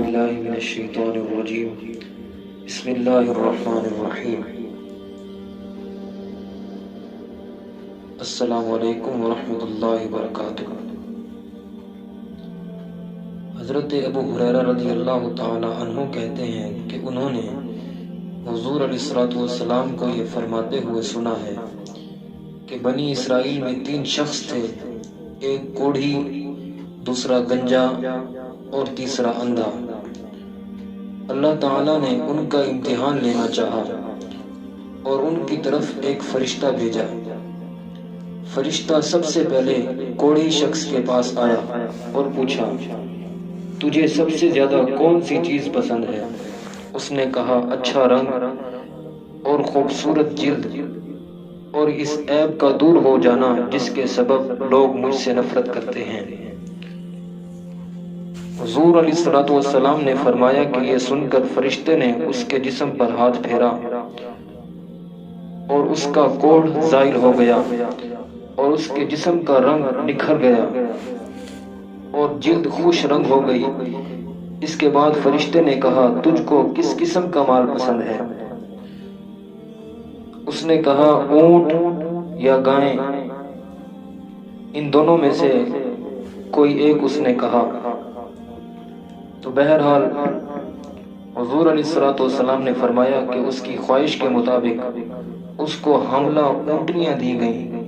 باللہ من الشیطان الرجیم بسم اللہ الرحمن الرحیم السلام علیکم ورحمۃ اللہ وبرکاتہ۔ حضرت ابو ہریرہ رضی اللہ تعالی عنہ کہتے ہیں کہ انہوں نے حضور علیہ الصلوۃ والسلام کو یہ فرماتے ہوئے سنا ہے کہ بنی اسرائیل میں 3 شخص تھے، ایک کوڑھی، دوسرا گنجا اور تیسرا اندھا۔ اللہ تعالیٰ نے ان کا امتحان لینا چاہا اور ان کی طرف ایک فرشتہ بھیجا۔ فرشتہ سب سے پہلے کوڑھی شخص کے پاس آیا اور پوچھا، تجھے سب سے زیادہ کون سی چیز پسند ہے؟ اس نے کہا، اچھا رنگ اور خوبصورت جلد اور اس عیب کا دور ہو جانا جس کے سبب لوگ مجھ سے نفرت کرتے ہیں۔ حضور علیہ الصلوۃ والسلام نے فرمایا کہ یہ سن کر فرشتے نے اس کے جسم پر ہاتھ پھیرا اور اس کا کوڑھ زائل ہو گیا اور اس کے جسم کا رنگ نکھر گیا اور جلد خوش رنگ ہو گئی۔ اس کے بعد فرشتے نے کہا، تجھ کو کس قسم کا مال پسند ہے؟ اس نے کہا، اونٹ یا گائیں، ان دونوں میں سے کوئی ایک اس نے کہا۔ تو بہرحال حضور علیہ الصلوۃ والسلام نے فرمایا کہ اس کی خواہش کے مطابق اس کو حاملہ اونٹنیاں دی گئیں،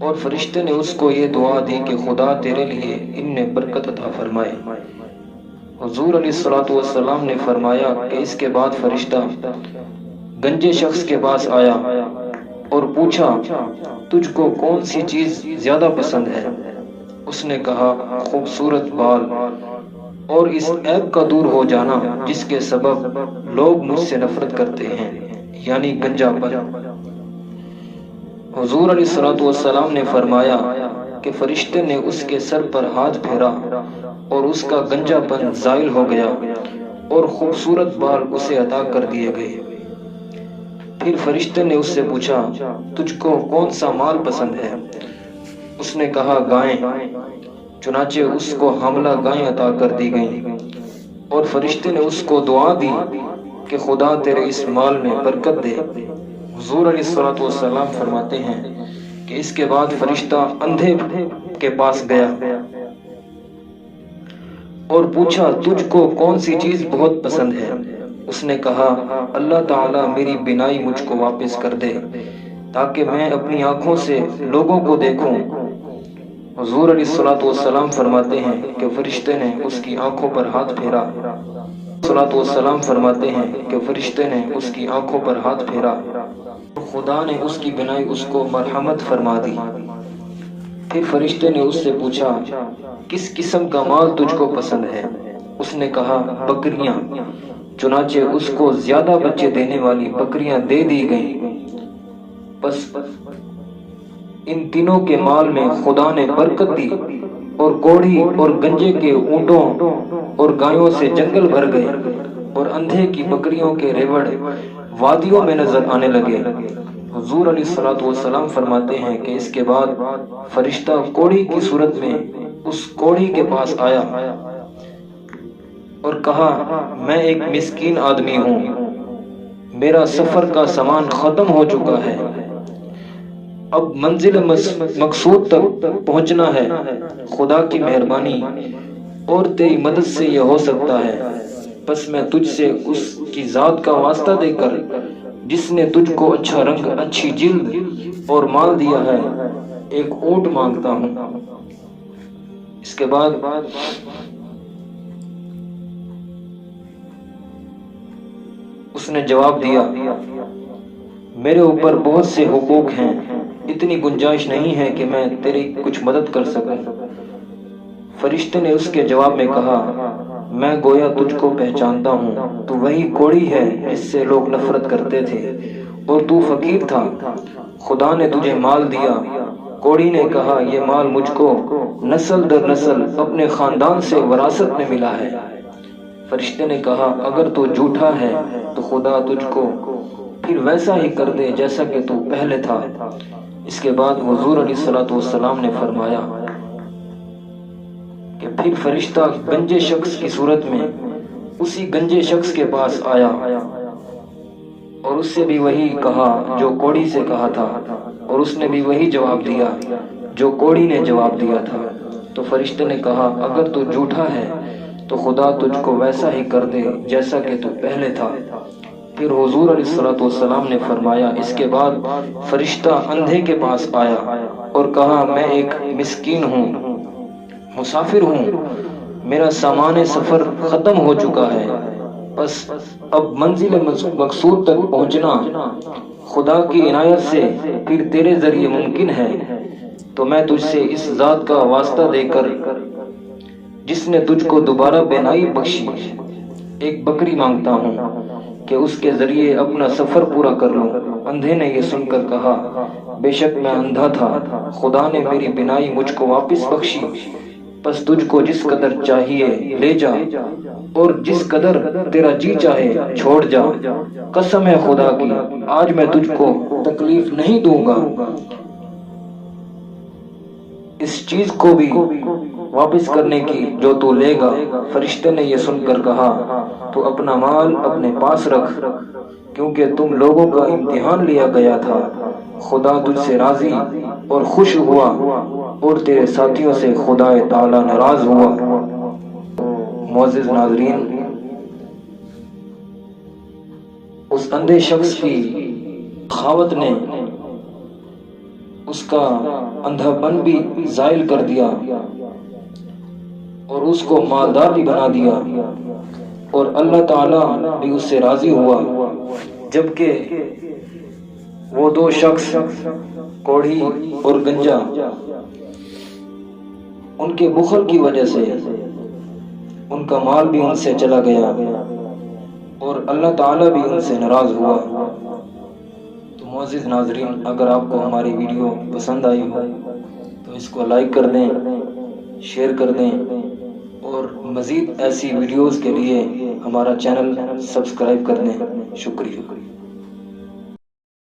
اور فرشتے نے اس کو یہ دعا دی کہ خدا تیرے لیے ان میں برکت عطا فرمائے۔ حضور علیہ الصلوۃ والسلام نے فرمایا کہ اس کے بعد فرشتہ گنجے شخص کے پاس آیا اور پوچھا، تجھ کو کون سی چیز زیادہ پسند ہے؟ اس نے کہا، خوبصورت بال اور اس عیب کا دور ہو جانا جس کے سبب لوگ مجھ سے نفرت کرتے ہیں، یعنی گنجا پن۔ حضور علیہ الصلوۃ والسلام نے فرمایا کہ فرشتے نے اس کے سر پر ہاتھ پھیرا اور اس کا گنجا پن زائل ہو گیا اور خوبصورت بال اسے عطا کر دیے گئے۔ پھر فرشتے نے اس سے پوچھا، تجھ کو کون سا مال پسند ہے؟ اس نے کہا، گائیں۔ چنانچہ اس کو حاملہ گائیں عطا کر دی گئیں، اور فرشتے نے اس کو دعا دی کہ خدا تیرے اس مال میں برکت دے۔ حضور علیہ الصلوۃ والسلام فرماتے ہیں کہ اس کے بعد فرشتہ اندھے کے پاس گیا اور پوچھا، تجھ کو کون سی چیز بہت پسند ہے؟ اس نے کہا، اللہ تعالیٰ میری بینائی مجھ کو واپس کر دے تاکہ میں اپنی آنکھوں سے لوگوں کو دیکھوں۔ حضور علیہ الصلوۃ والسلام فرماتے ہیں کہ فرشتے نے اس کی آنکھوں پر ہاتھ پھیرا۔ الصلوۃ والسلام فرماتے ہیں کہ فرشتے نے اس کی آنکھوں پر ہاتھ پھیرا، خدا نے اس کی بینائی اس کو مرحمت فرما دی۔ پھر فرشتے نے اس سے پوچھا، کس قسم کا مال تجھ کو پسند ہے؟ اس نے کہا، بکریاں۔ چنانچہ اس کو زیادہ بچے دینے والی بکریاں دے دی گئیں۔ بس ان تینوں کے مال میں خدا نے برکت دی اور کوڑھی اور گنجے کے اونٹوں اور گایوں سے جنگل بھر گئے اور اندھے کی بکریوں کے ریوڑ وادیوں میں نظر آنے لگے۔ حضور علیہ الصلوۃ والسلام فرماتے ہیں کہ اس کے بعد فرشتہ کوڑھی کی صورت میں اس کوڑھی کے پاس آیا اور کہا، میں ایک مسکین آدمی ہوں، میرا سفر کا سامان ختم ہو چکا ہے، اب منزل مقصود تک پہنچنا ہے۔ خدا کی مہربانی اور تیری مدد سے یہ ہو سکتا ہے، بس میں تجھ سے اس کی ذات کا واسطہ دے کر جس نے تجھ کو اچھا رنگ، اچھی جلد اور مال دیا ہے، ایک اونٹ مانگتا ہوں۔ اس کے بعد اس نے جواب دیا، میرے اوپر بہت سے حقوق ہیں، اتنی گنجائش نہیں ہے کہ میں تیری کچھ مدد کر سکوں۔ فرشتے نے اس کے جواب میں کہا، میں گویا تجھ کو پہچانتا ہوں، تو وہی کوڑھی ہے جس سے لوگ نفرت کرتے تھے اور تو فقیر تھا، خدا نے تجھے مال دیا۔ کوڑھی نے کہا، یہ مال مجھ کو نسل در نسل اپنے خاندان سے وراثت میں ملا ہے۔ فرشتے نے کہا، اگر تو جھوٹا ہے تو خدا تجھ کو پھر ویسا ہی کر دے جیسا کہ تو پہلے تھا۔ اس کے بعد حضور علیہ الصلوۃ والسلام نے فرمایا کہ پھر فرشتہ گنجے شخص کی صورت میں اسی گنجے شخص کے پاس آیا اور اس سے بھی وہی کہا جو کوڑی سے کہا تھا، اور اس نے بھی وہی جواب دیا جو کوڑی نے جواب دیا تھا۔ تو فرشتے نے کہا اگر تو جھوٹا ہے تو خدا تجھ کو ویسا ہی کر دے جیسا کہ تو پہلے تھا۔ پھر حضور علیہ الصلوۃ والسلام نے فرمایا، اس کے بعد فرشتہ اندھے کے پاس آیا اور کہا میں ایک مسکین ہوں، مسافر ہوں، میرا سامان سفر ختم ہو چکا ہے، بس اب منزل مقصود تک پہنچنا خدا کی عنایت سے پھر تیرے ذریعے ممکن ہے، تو میں تجھ سے اس ذات کا واسطہ دے کر جس نے تجھ کو دوبارہ بینائی بخشی ایک بکری مانگتا ہوں کہ اس کے ذریعے اپنا سفر پورا کر لوں۔ اندھے نے یہ سن کر کہا بے شک میں اندھا تھا، خدا نے میری بینائی مجھ کو واپس بخشی، بس تجھ کو جس قدر چاہیے لے جا اور جس قدر تیرا جی چاہے چھوڑ جا، قسم ہے خدا کی آج میں تجھ کو تکلیف نہیں دوں گا، اس چیز کو بھی واپس کرنے کی جو تو لے گا۔ فرشتے نے یہ سن کر کہا تو اپنا مال اپنے پاس رکھ، کیونکہ تم لوگوں کا امتحان لیا گیا تھا، خدا تجھ سے راضی اور خوش ہوا اور تیرے ساتھیوں سے خدا تعالی ناراض ہوا۔ معزز ناظرین، اس اندھے شخص کی سخاوت نے اس کا اندھا پن بھی زائل کر دیا اور اس کو مالدار بھی بنا دیا، اور اللہ تعالیٰ بھی اس سے راضی ہوا، جبکہ وہ دو شخص کوڑھی اور گنجا ان کے بخل کی وجہ سے ان کا مال بھی ان سے چلا گیا اور اللہ تعالیٰ بھی ان سے ناراض ہوا۔ تو معزز ناظرین، اگر آپ کو ہماری ویڈیو پسند آئی ہو تو اس کو لائک کر دیں، شیئر کر دیں، اور مزید ایسی ویڈیوز کے لیے ہمارا چینل سبسکرائب کر دیں۔ شکریہ۔